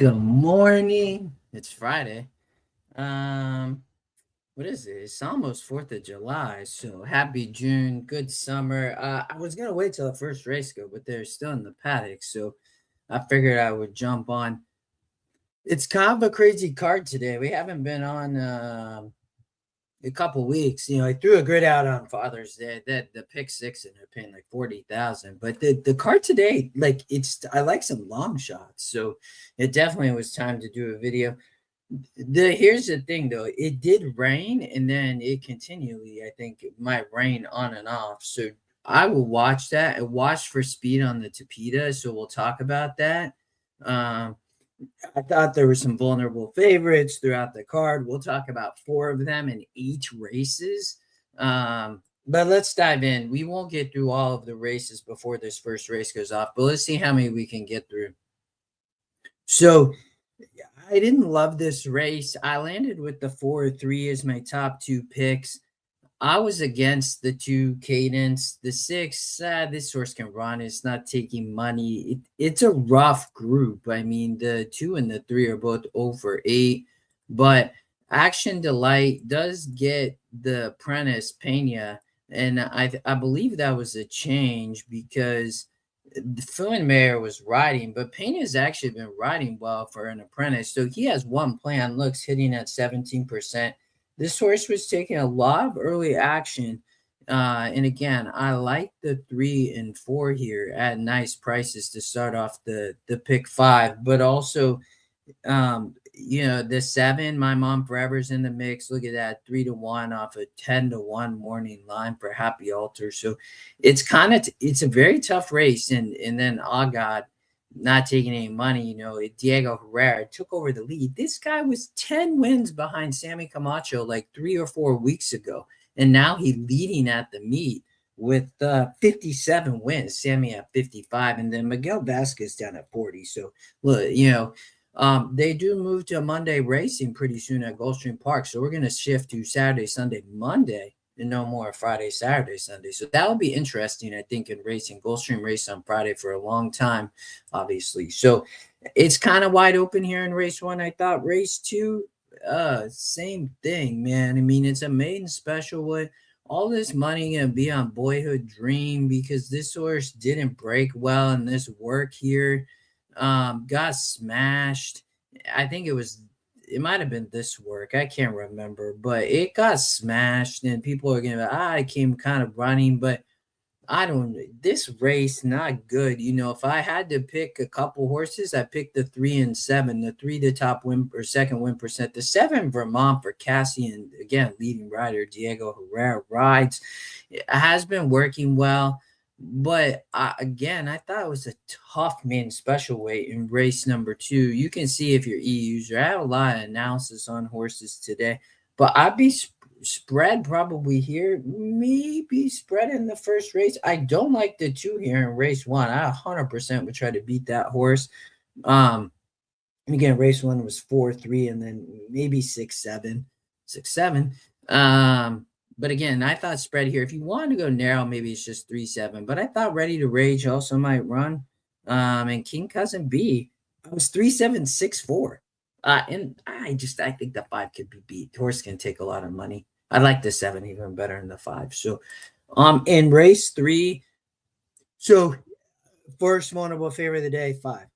Good morning. It's Friday. Um, what is it? It's almost 4th of July. So happy June. Good summer. I was gonna wait till the first race go, but they're still in the paddock, so I figured I would jump on. It's kind of a crazy card today. We haven't been on a couple weeks. I threw a grid out on Father's Day. That the pick six and they're paying like 40,000. But the card today, like I like some long shots. So it definitely was time to do a video. Here's the thing though, it did rain and then it continually, I think it might rain on and off. So I will watch that and watch for speed on the Tapita. So we'll talk about that. Um, I thought there were some vulnerable favorites throughout the card. We'll talk about four of them in 8 races. But let's dive in. We won't get through all of the races before this first race goes off, but let's see how many we can get through. So I didn't love this race. I landed with the 4-3 as my top two picks. I was against the 2 Cadence. The 6, this horse can run. It's not taking money. It's a rough group. I mean, the 2 and the 3 are both over 8, but Action Delight does get the apprentice Pena, and I believe that was a change because Phil Mayer was riding, but Pena's actually been riding well for an apprentice. So he has one plan, looks hitting at 17%. This horse was taking a lot of early action. And again, I like the 3 and 4 here at nice prices to start off the pick 5, but also the 7, My Mom Forever's in the mix. Look at that, 3-1 off a 10-1 morning line for Happy Altar. So it's a very tough race. And then God, not taking any money, Diego Herrera took over the lead. This guy was 10 wins behind Sammy Camacho like 3 or 4 weeks ago. And now he's leading at the meet with 57 wins, Sammy at 55, and then Miguel Vasquez down at 40. So look, they do move to Monday racing pretty soon at Gulfstream Park. So we're going to shift to Saturday, Sunday, Monday, and no more Friday, Saturday, Sunday. So that will be interesting, I think, in racing. Gulfstream race on Friday for a long time, obviously. So it's kind of wide open here in race 1. I thought race 2, same thing, man. I mean, it's a maiden special. What all this money gonna be on Boyhood Dream because this horse didn't break well in this work here. Got smashed. I think it might have been this work. I can't remember, but it got smashed and people are gonna be, I came kind of running, but I don't, this race not good. If I had to pick a couple horses, I picked the 3 and 7. The 3, the top win or second win percent. The 7, Vermont for Cassian, again, leading rider Diego Herrera rides. It has been working well. But again, I thought it was a tough main special weight in race number 2. You can see if you're user. I have a lot of analysis on horses today, but I'd be spread probably here. Maybe spread in the first race. I don't like the 2 here in race 1. I 100% would try to beat that horse. And again, race 1 was 4-3, and then maybe 6-7, 6-7. But again, I thought spread here. If you want to go narrow, maybe it's just 3-7. But I thought Ready to Rage also might run. And King Cousin B, I was 3-7, 6-4. And I think the 5 could be beat. Horse can take a lot of money. I like the 7 even better than the 5. So, in race 3, so first vulnerable favorite of the day, 5.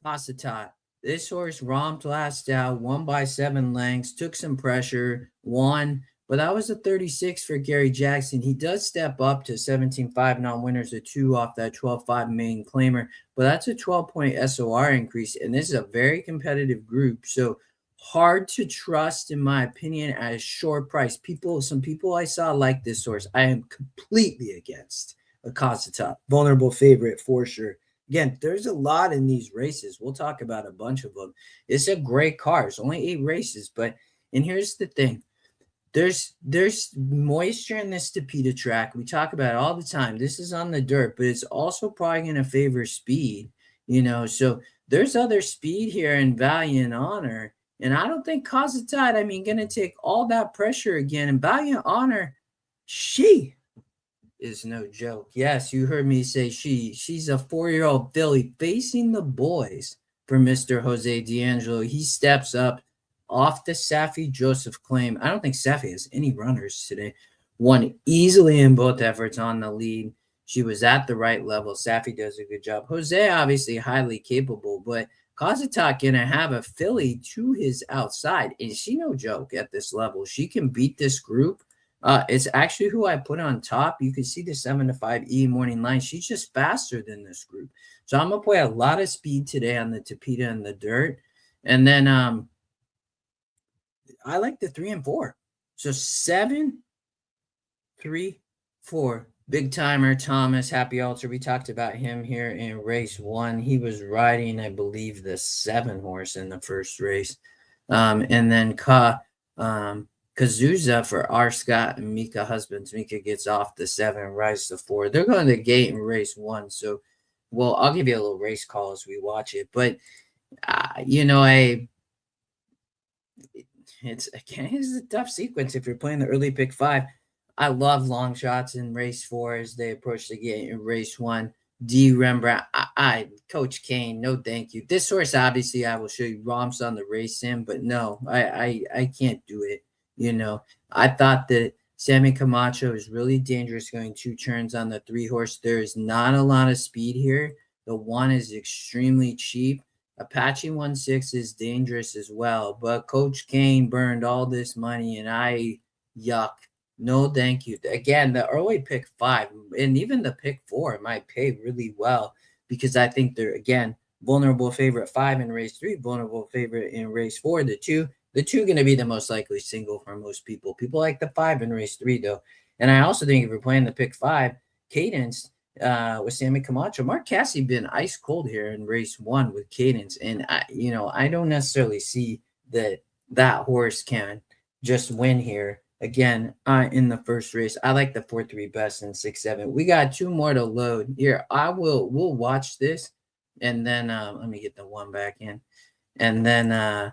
Pasatot. This horse romped last out, won by 7 lengths, took some pressure, won. But that was a 36 for Gary Jackson. He does step up to 17.5 non-winners, a 2 off that 12.5 main claimer. But that's a 12-point SOR increase, and this is a very competitive group. So hard to trust, in my opinion, at a short price. Some people I saw like this horse. I am completely against a Pasatot. Vulnerable favorite for sure. Again, there's a lot in these races. We'll talk about a bunch of them. It's a great car. It's only 8 races, and here's the thing. There's moisture in this Tapita track. We talk about it all the time. This is on the dirt, but it's also probably going to favor speed, So there's other speed here in Valiant Honor. And I don't think Pasatot, going to take all that pressure again. And Valiant Honor, she is no joke. Yes, you heard me say she. She's a 4-year-old filly facing the boys for Mr. Jose D'Angelo. He steps up off the Safi Joseph claim. I don't think Safi has any runners today. Won easily in both efforts on the lead. She was at the right level. Safi does a good job. Jose, obviously highly capable, but Kazatok gonna have a filly to his outside. And she no joke at this level. She can beat this group. It's actually who I put on top. You can see the 7-5 morning line. She's just faster than this group. So I'm gonna play a lot of speed today on the Tapita and the dirt. And then I like the 3 and 4. So 7, 3, 4. Big timer Thomas, Happy Altar. We talked about him here in race 1. He was riding, I believe, the 7 horse in the first race. And then Kazuza for R. Scott and Mika Husbands. Mika gets off the 7, rides the 4. They're going to the gate in race 1. So, well, I'll give you a little race call as we watch it. But, it's a tough sequence if you're playing the early pick 5. I love long shots in race 4 as they approach the gate in race 1. D. Rembrandt, Coach Kane, no thank you. This horse, obviously, I will show you romps on the race sim, but no, I can't do it. I thought that Sammy Camacho is really dangerous going 2 turns on the 3 horse. There is not a lot of speed here. The 1 is extremely cheap. Apache 1-6 is dangerous as well, but Coach Kane burned all this money, and yuck. No, thank you. Again, the early pick 5 and even the pick 4 might pay really well because I think they're, again, vulnerable favorite 5 in race 3, vulnerable favorite in race 4. The two going to be the most likely single for most people. People like the 5 in race 3, though. And I also think if you're playing the pick 5, Cadence with Sammy Camacho, Mark Cassidy been ice cold here in race 1 with Cadence. And, I don't necessarily see that horse can just win here. Again, in the first race, I like the 4-3 best and 6-7. We got 2 more to load here. We'll watch this, and then let me get the 1 back in, and then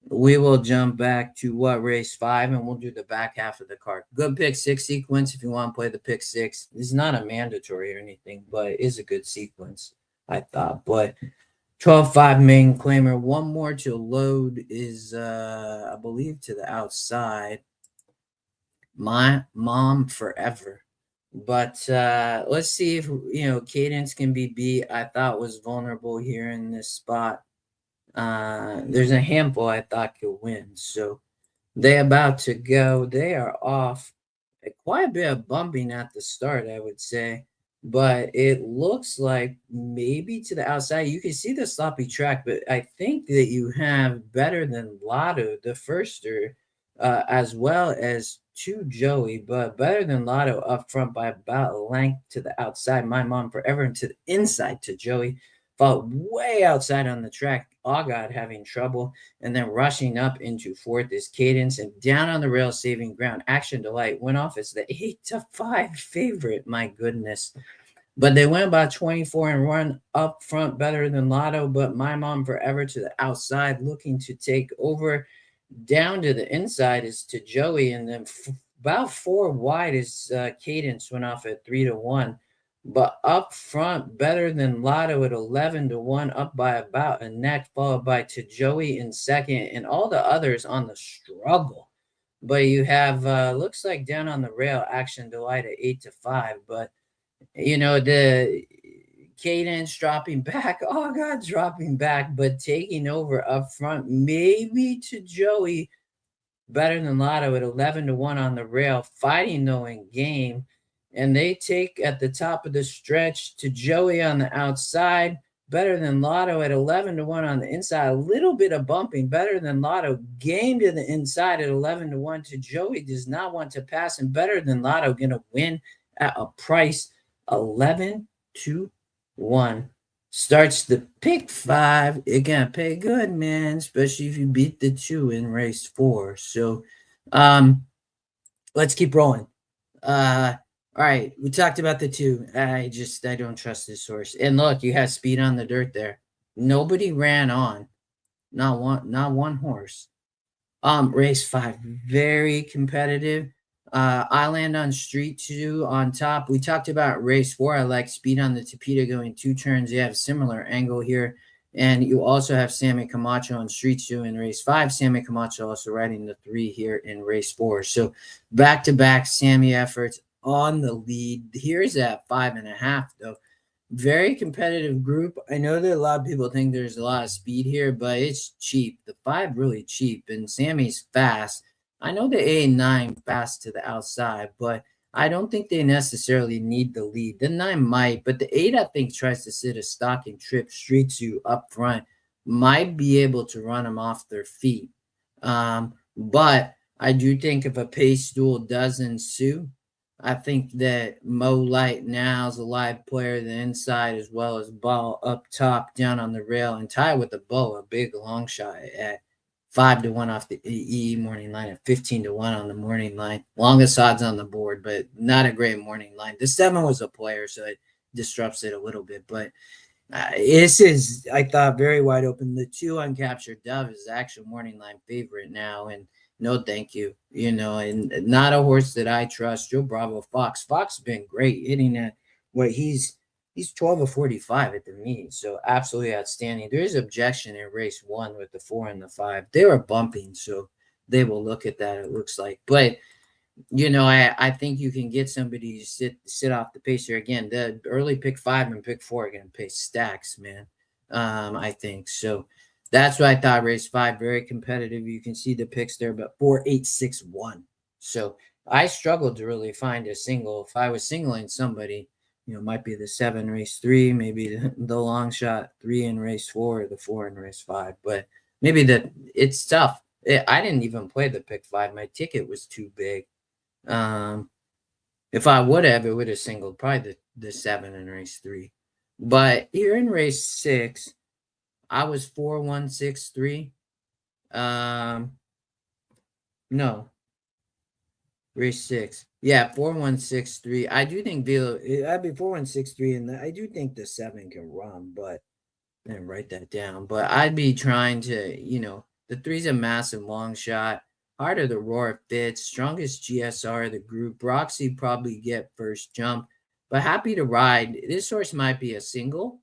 we will jump back to race 5, and we'll do the back half of the card. Good pick 6 sequence if you want to play the pick 6. It's not a mandatory or anything, but it is a good sequence, I thought. But 12-5 main claimer. 1 more to load is I believe to the outside. My Mom Forever. But let's see if Cadence can be beat. I thought was vulnerable here in this spot. There's a handful I thought could win. So they about to go. They are off. Quite a bit of bumping at the start, I would say. But it looks like maybe to the outside. You can see the sloppy track, but I think that you have Better Than Lotto, the firster, as well as to Joey, but Better Than Lotto up front by about a length to the outside. My Mom Forever and to the inside to Joey. Followed way outside on the track. Agad having trouble. And then rushing up into 4th is Cadence. And down on the rail, saving ground. Action Delight went off as the 8-5 favorite. My goodness. But they went about 24 and run up front Better Than Lotto. But My Mom Forever to the outside, looking to take over. Down to the inside is to Joey, and then about 4 wide is Cadence went off at 3-1. But up front, Better Than Lotto at 11-1, up by about a neck, followed by to Joey in second, and all the others on the struggle. But you have looks like down on the rail, Action Delight at 8-5. But the Cadence dropping back. Oh, God, dropping back, but taking over up front, maybe to Joey. Better Than Lotto at 11-1 on the rail, fighting though in game. And they take at the top of the stretch to Joey on the outside. Better Than Lotto at 11-1 on the inside. A little bit of bumping. Better Than Lotto game to the inside at 11-1 to Joey. Does not want to pass. And Better Than Lotto going to win at a price 11-1. Starts the pick 5. It gonna pay good, man, especially if you beat the 2 in race 4. So let's keep rolling. All right, we talked about the 2. I don't trust this horse. And look, you have speed on the dirt there. Nobody ran on. Not one horse. Race 5, very competitive. I land on street 2 on top. We talked about race 4. I like speed on the Tapita going 2 turns. You have a similar angle here. And you also have Sammy Camacho on Street 2 in race 5. Sammy Camacho also riding the 3 here in race 4. So back-to-back Sammy efforts on the lead. Here's at 5.5, though. Very competitive group. I know that a lot of people think there's a lot of speed here, but it's cheap. The 5 really cheap, and Sammy's fast. I know the 8 and 9 fast to the outside, but I don't think they necessarily need the lead. The 9 might, but the 8, I think, tries to sit a stalking trip, streaks you up front, might be able to run them off their feet. But I do think if a pace duel does ensue, I think that Mo Light now is a live player, the inside as well as ball up top, down on the rail, and tied with the bow, a big long shot at 5-1 off the EE morning line, at 15-1 on the morning line. Longest odds on the board, but not a great morning line. The 7 was a player, so it disrupts it a little bit. But this is, I thought, very wide open. The 2 uncaptured Dove is the actual morning line favorite now, and no thank you, and not a horse that I trust. Joe Bravo Fox. Fox has been great hitting at what he's 12 of 45 at the meet, so absolutely outstanding. There is objection in race 1 with the 4 and the 5. They were bumping, so they will look at that, it looks like. But I think you can get somebody to sit off the pace here. Again, the early pick 5 and pick 4 are going to pay stacks, man. I think so. That's what I thought. Race 5, very competitive. You can see the picks there, but 4, 8, 6, 1. So I struggled to really find a single. If I was singling somebody, might be the 7 race 3, maybe the long shot 3 in race 4, or the 4 in race 5. But maybe it's tough. I didn't even play the pick 5. My ticket was too big. If I would have, it would have singled probably the 7 in race 3. But here in race 6, I was 4-1-6-3. No, race 6. Yeah, 4-1-6-3. I do think Velo, I'd be 4-1-6-3, and I do think the 7 can run, but I didn't write that down. But I'd be trying to, the 3's a massive long shot. Heart of the Roar fits. Strongest GSR of the group. Roxy probably get first jump, but happy to ride. This horse might be a single,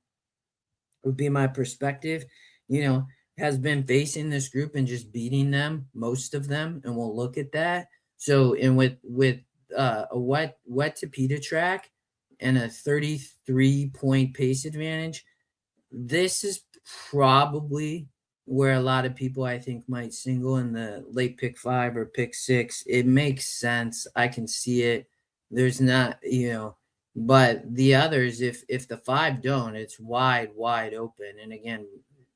would be my perspective. Has been facing this group and just beating them, most of them, and we'll look at that. So, and with a wet Tapeta track and a 33-point pace advantage, this is probably where a lot of people, I think, might single in the late pick 5 or pick 6. It makes sense. I can see it. There's not, but the others, if the 5 don't, it's wide open. And again,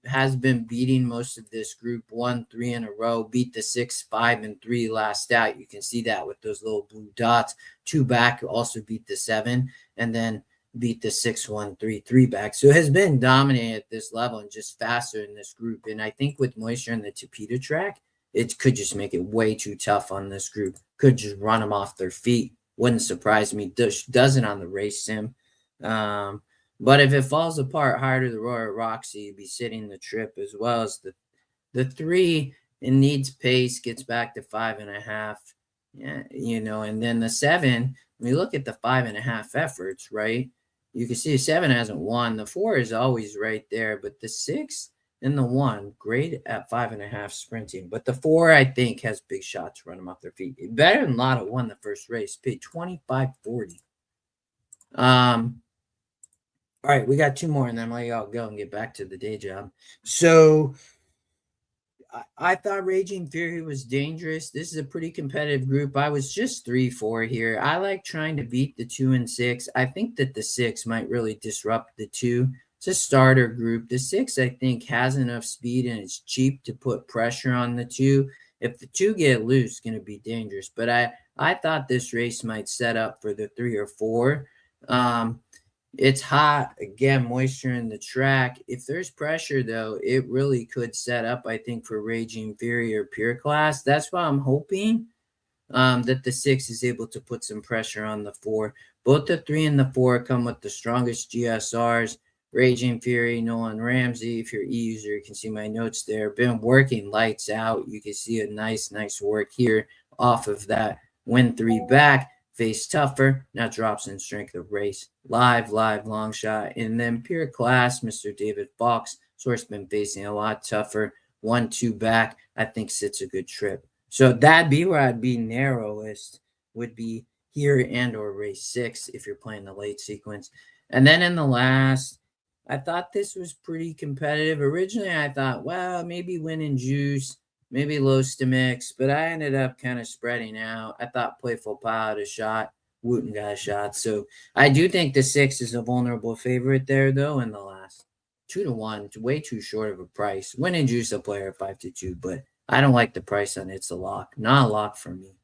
has been beating most of this group, 1, 3 in a row, beat the 6, 5, and 3 last out. You can see that with those little blue dots. 2 back also beat the 7, and then beat the 6-1-3-3 back. So it has been dominating at this level and just faster in this group. And I think with moisture in the Tapeta track, it could just make it way too tough on this group. Could just run them off their feet. Wouldn't surprise me. Doesn't on the race sim. But if it falls apart, Heart of the Roar Roxy, you'd be sitting the trip, as well as the 3. It needs pace, gets back to 5.5. Yeah, and then the 7, when you look at the 5.5 efforts, right? You can see 7 hasn't won. The 4 is always right there, but the 6 and the 1, great at 5.5 sprinting. But the 4, I think, has big shots to run them off their feet. Better than Lotto won the first race, paid $25.40. All right, we got 2 more, and then I'll let y'all go and get back to the day job. So I thought Raging Fury was dangerous. This is a pretty competitive group. I was just 3-4 here. I like trying to beat the 2 and 6. I think that the 6 might really disrupt the 2. It's a starter group. The 6, I think, has enough speed, and it's cheap to put pressure on the 2. If the 2 get loose, it's going to be dangerous. But I thought this race might set up for the 3 or 4. It's hot, again, moisture in the track. If there's pressure, though, it really could set up, I think, for Raging Fury or Pure Class. That's why I'm hoping that the 6 is able to put some pressure on the 4. Both the 3 and the 4 come with the strongest GSRs. Raging Fury, Nolan Ramsey. If you're a user, you can see my notes there. Been working lights out. You can see a nice work here off of that win 3 back. Face tougher, now drops in strength of race. Live, long shot. And then Pure Class, Mr. David Fox, Horse been facing a lot tougher. 1-2 back, I think sits a good trip. So that'd be where I'd be narrowest, would be here and or race 6 if you're playing the late sequence. And then in the last, I thought this was pretty competitive. Originally, I thought, well, maybe Win and Juice, maybe Los to Mix, but I ended up kind of spreading out. I thought Playful Pal had a shot, Wooten got a shot. So I do think the 6 is a vulnerable favorite there, though, in the last. 2-1, way too short of a price. Win and Juice a player at 5-2, but I don't like the price on It's a Lock. Not a lock for me.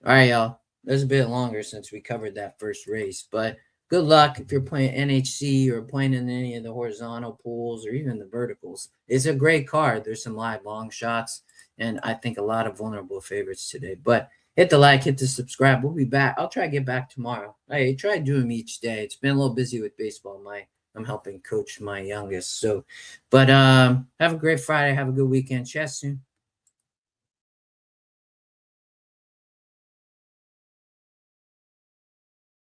All right, y'all. That was a bit longer since we covered that first race, but good luck if you're playing NHC or playing in any of the horizontal pools or even the verticals. It's a great card. There's some live long shots, and I think a lot of vulnerable favorites today. But hit the like, hit the subscribe. We'll be back. I'll try to get back tomorrow. I try to do them each day. It's been a little busy with baseball. I'm helping coach my youngest. So, but have a great Friday. Have a good weekend. Chat soon.